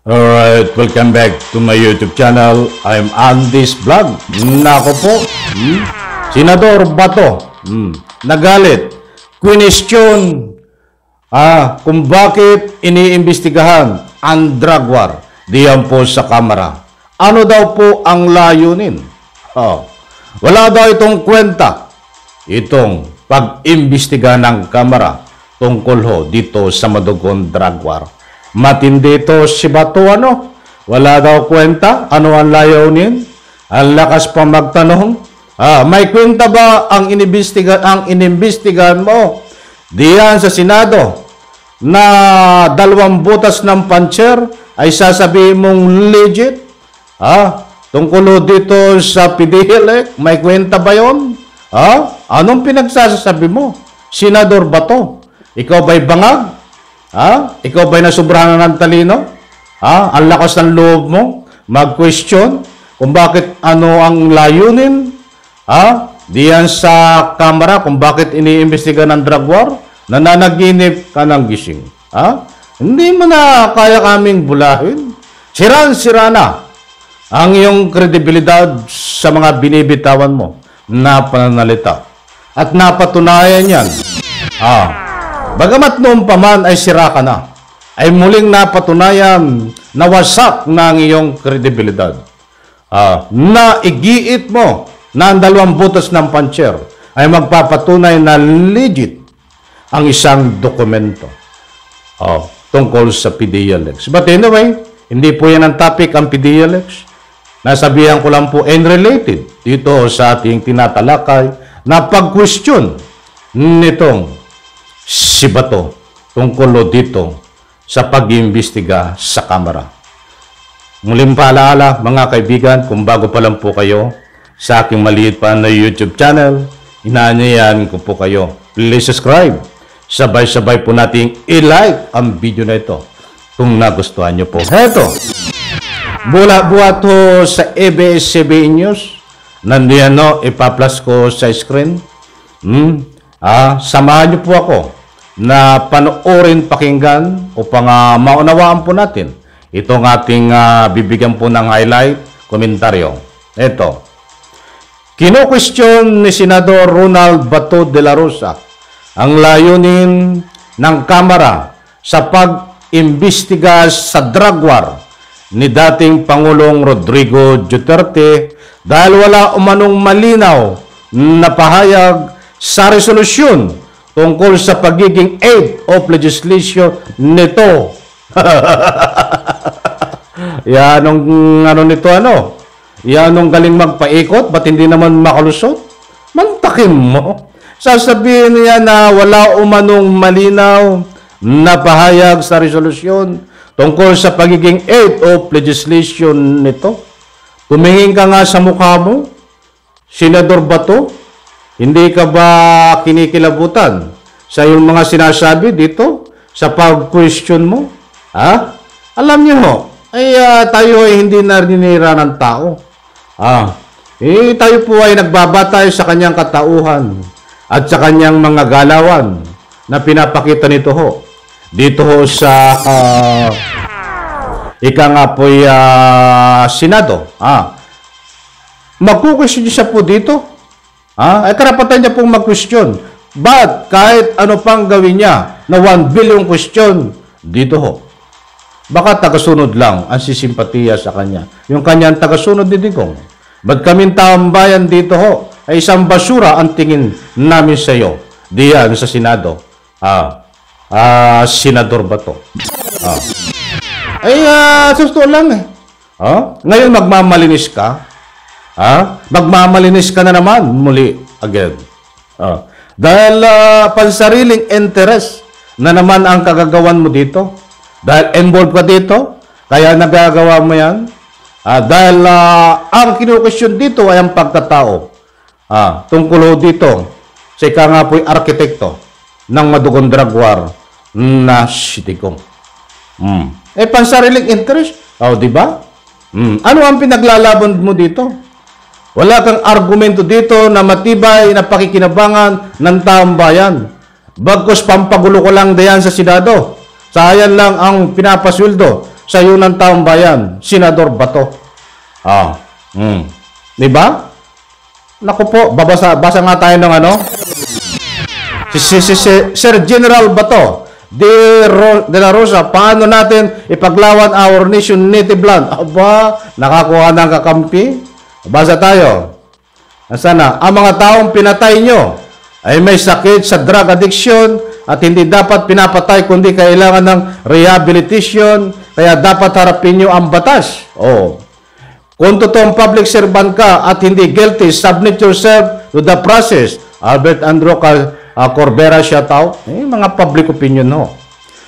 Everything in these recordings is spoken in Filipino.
Alright, welcome back to my YouTube channel. I'm Andy's Vlog. Nako po, Senador Bato, nagalit. Question, kung bakit iniimbestigahan ang drug war diyan po sa Kamara. Ano daw po ang layunin? Wala daw itong kwenta, itong pag-imbestiga ng Kamara tungkol ho dito sa madugong drug war. Matindi ito si Bato, ano? Wala daw kwenta? Ano ang layunin? Ang lakas pa magtanong. May kwenta ba ang inimbestigahan mo diyan sa Senado na 2 butas ng puncher ay sasabihin mong legit? Tungkol dito sa PDL, may kwenta ba yun? Anong pinagsasabi mo? Senador Bato, ikaw ba'y bangag? Ikaw ba'y nasubrahan ng talino? Ang lakas ng loob mo mag-question kung bakit ano ang layunin diyan sa Kamara, kung bakit iniimbestiga ng drug war. Nananaginip ka ng gising. Hindi mo na kaya kaming bulahin. Siraan-sira na ang iyong kredibilidad sa mga binibitawan mo na pananalita. At napatunayan yan. Bagamat noon pa man ay sira ka na, ay muling napatunayan na wasak na ang iyong kredibilidad. Na igiit mo na ang 2 butas ng puncher ay magpapatunay na legit ang isang dokumento tungkol sa PDLX. But anyway, hindi po yan ang topic ang PDLX. Nasabihan ko lang po unrelated dito sa ating tinatalakay na pag-question nitong si Bato tungkol dito sa pag-iimbestiga sa Kamara. Muling paalaala mga kaibigan, kung bago pa lang po kayo sa aking maliit pa na YouTube channel, inaanyayahan ko po kayo, please subscribe. Sabay-sabay po nating i-like ang video na ito kung nagustuhan nyo po. Heto, buhat ho sa ABS-CBN News. Nandiyan ipa-plus ko sa screen. Samahan nyo po ako na panoorin, pakinggan upang maunawaan po natin itong ating bibigyan po ng highlight, komentaryo. Ito, kino-question ni Senador Ronald Bato de la Rosa ang layunin ng Kamara sa pag-imbestiga sa drug war ni dating Pangulong Rodrigo Duterte dahil wala umanong malinaw na pahayag sa resolusyon tungkol sa pagiging aid of legislation nito. Yanong Yanong galing magpaikot, ba't hindi naman makalusot? Mantakin mo. Sasabihin niya na wala umanong malinaw na pahayag sa resolusyon tungkol sa pagiging aid of legislation nito. Tumingin ka nga sa mukha mo, Senador Bato. Hindi ka ba kinikilabutan sa iyong mga sinasabi dito sa pag-question mo? Alam niyo tayo ay hindi naninira ng tao. Tayo po ay nagbabatay sa kanyang katauhan at sa kanyang mga galawan na pinapakita nito dito sa Senado. Magkukwestiyon siya po dito. Ay karapatan niya pong mag-question. But kahit ano pang gawin niya na 1 billion question dito baka tagasunod lang ang sisimpatiya sa kanya. Yung kanyang tagasunod ni Digong. But kaming tambayan dito ay isang basura ang tingin namin sa iyo diyan sa Senado. Senador Bato. Susto lang ngayon magmamalinis ka. Magmamalinis ka na naman muli again. Dahil pansariling interest na naman ang kagagawan mo dito. Dahil involved ka dito, kaya nagagawa mo yan. Dahil ang kinukwestiyon dito ay ang pagkatao. Tungkol dito sa ika nga po'y arkitekto ng madugong drug war na si Digong. Pansariling interest? Diba? Ano ang pinaglalaban mo dito? Wala kang argumento dito na matibay na pakikinabangan ng taong bayan. Bagkus pampagulo ko lang diyan sa Senado. Sayang lang ang pinapasweldo sa iyo ng taong bayan, Senador Bato. Di ba? Naku po, basa nga tayo ng ano? Sir General Bato de la Rosa, paano natin ipaglawan our nation native land? Aba, nakakuha ng kakampi? Basa tayo. Sana, ang mga taong pinatay nyo ay may sakit sa drug addiction at hindi dapat pinapatay kundi kailangan ng rehabilitation, kaya dapat harapin nyo ang batas. Kung totoong public servant ka at hindi guilty, submit yourself to the process. Albert Andrew Corbera, shout out. Mga public opinion ho.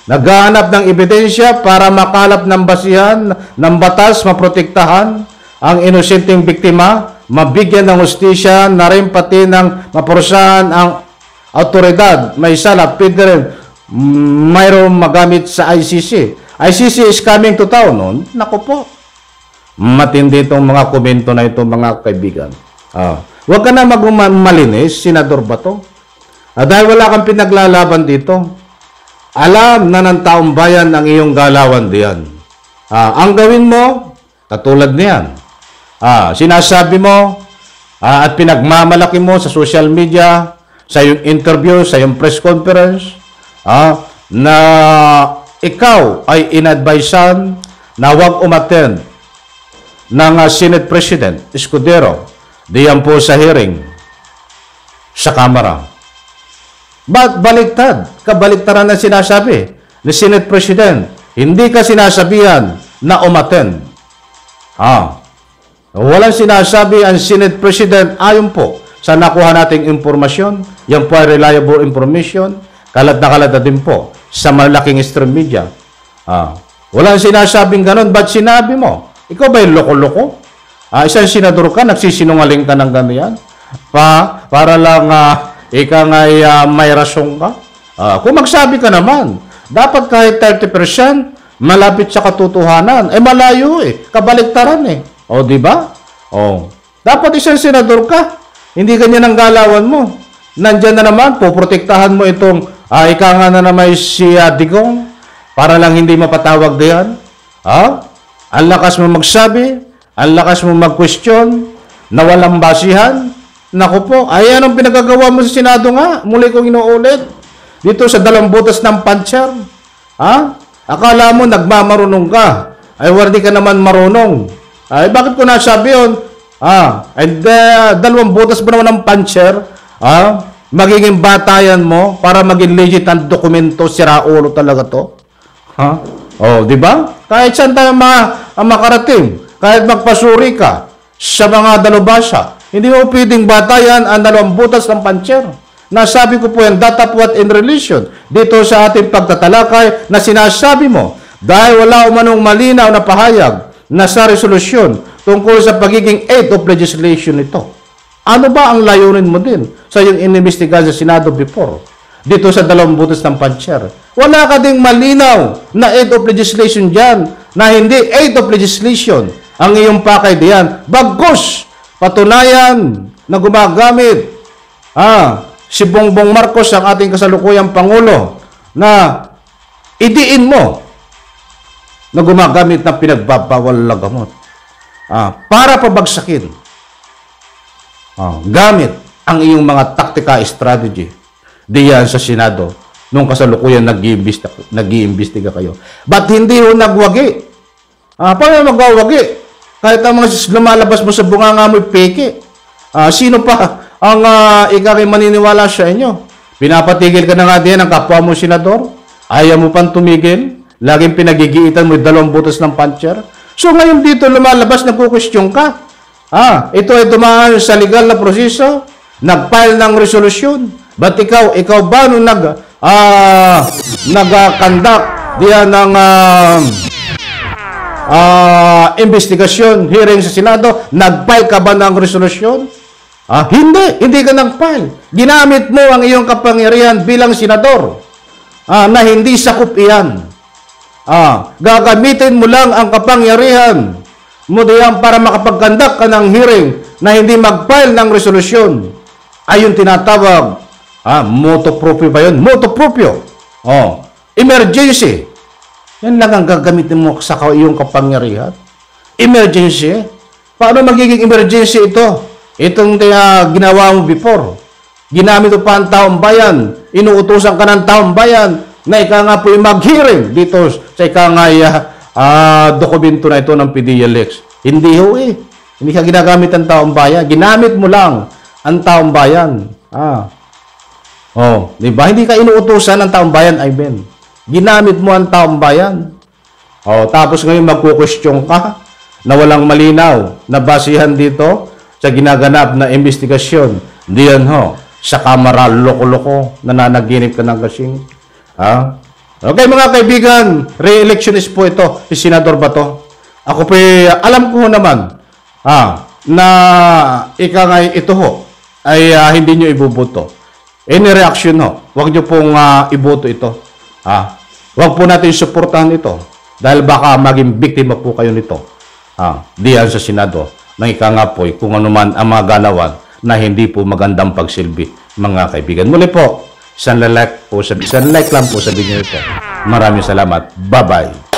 Naghahanap ng ebidensya para makalap ng basihan ng batas, maprotektahan ang inosenteng biktima, mabigyan ng hustisya na rin pati ng maparusahan ang autoridad. May sala, pwede rin mayroong magamit sa ICC. ICC is coming to town noon. Naku po. Matindi itong mga komento na ito, mga kaibigan. Huwag ka na magmalinis, Senador Bato. Dahil wala kang pinaglalaban dito. Alam na ng taong bayan ang iyong galawan diyan. Ang gawin mo, katulad niyan. Sinasabi mo at pinagmamalaki mo sa social media, sa iyong interview, sa iyong press conference, na ikaw ay inadvisean na huwag umattend ng Senate President Escudero diyan po sa hearing sa Kamara. Ba't baliktad? Kabaliktaran na sinasabi ni Senate President. Hindi ka sinasabihan na umattend. Walang sinasabi ang Senate President ayon po sa nakuha nating impormasyon. Yan po ay reliable information. Kalat na din po sa malaking stream media. Walang sinasabing ganun. Ba't sinabi mo? Ikaw ba yung loko-loko? Isang senador ka, nagsisinungaling ka ng ganyan? Para lang ika nga'y may rasong ka? Kung magsabi ka naman, dapat kahit 30% malapit sa katotohanan. Malayo kabaliktaran di ba? Dapat isang senador ka. Hindi ganyan ang galawan mo. Nandyan na naman, poprotektahan mo itong ika nga na naman si Digong para lang hindi mapatawag diyan. Ang lakas mo magsabi, ang lakas mo mag-question, na walang basihan. Naku po, anong pinagagawa mo sa Senado nga? Muli kong inuulit. Dito sa 2 butas ng puncher. Akala mo nagmamarunong ka. Ay, wardi ka naman marunong. Ay, bakit ko nasabi yun? 2 butas ba naman ng puncher? Magiging batayan mo para maging legit ang dokumento, siraulo talaga to. Di ba? Kahit saan tayo makarating, kahit magpasuri ka sa mga dalubhasa, hindi mo pwedeng batayan ang 2 butas ng puncher. Nasabi ko po yan, data what in relation dito sa ating pagtatalakay na sinasabi mo dahil wala umanong malinaw na pahayag na sa resolusyon tungkol sa pagiging aid of legislation ito. Ano ba ang layunin mo din sa iyong inimbestigahan sa Senado before? Dito sa 2 butas ng puncher. Wala ka ding malinaw na aid of legislation dyan, na hindi aid of legislation ang iyong pakay diyan. Bagkus, patunayan na gumagamit si Bongbong Marcos, ang ating kasalukuyang Pangulo, na idiin mo na gumagamit ng pinagbabawal na gamot para pabagsakin gamit ang iyong mga taktika strategy diyan sa Senado nung kasalukuyan nag-iimbestiga kayo. Ba't hindi ho nagwagi? Paano magwawagi? Kahit ang mga lumalabas mo sa bunganga mo'y peke. Sino pa ang ikakay maniniwala sa inyo? Pinapatigil ka na nga din ang kapwa mo senador? Ayaw mo pang tumigil? Laging pinagigiitan mo 2 butas ng puncher? So ngayon dito lumalabas, nagkukwestiyon ka. Ito ay dumaan sa legal na proseso, nag-file ng resolusyon. Ba't ikaw ba nung nag-conduct diyan ng investigasyon, hearing sa Senado, nag-file ka ba ng resolusyon? Hindi ka nag-file. Ginamit mo ang iyong kapangyarihan bilang senador na hindi sakop iyan. Gagamitin mo lang ang kapangyarihan mo diyan para makapag-conduct ka ng hearing na hindi mag-file ng resolusyon. Ayun tinatawag motu proprio ba yun? Motu proprio. Emergency. Yan lang ang gagamitin mo sa iyong kapangyarihan. Emergency. Paano magiging emergency ito? Itong ginawa mo before. Ginamit mo pa ang taong bayan. Inuutosan ka ng taong bayan na ika nga po mag-hearing dito sa ika nga dokumento na ito ng PDLX. Hindi ho eh. Hindi ka ginagamit ang taong bayan. Ginamit mo lang ang taong bayan. Oh, di ba? Hindi ka inuutosan ng taong bayan, Ivan. Ginamit mo ang taong bayan. Oh, tapos ngayon magkukwestiyon ka na walang malinaw na basihan dito sa ginaganap na investigasyon. Hindi yan ho. Sa kamera, loko-loko, nananaginip ka ng kasing. Okay mga kaibigan, re-electionist po ito, si Senador Bato. Ako po, alam ko naman na ika nga ito ho ay hindi nyo ibuboto. Any reaction ho, huwag nyo pong iboto ito. Huwag po natin suportahan ito dahil baka maging biktima po kayo nito. Diyan sa Senado, nang ika nga po kung ano man ang mga galawan na hindi po magandang pagsilbi, mga kaibigan. Muli po, isang like lang po sa video ito. Maraming salamat. Bye-bye.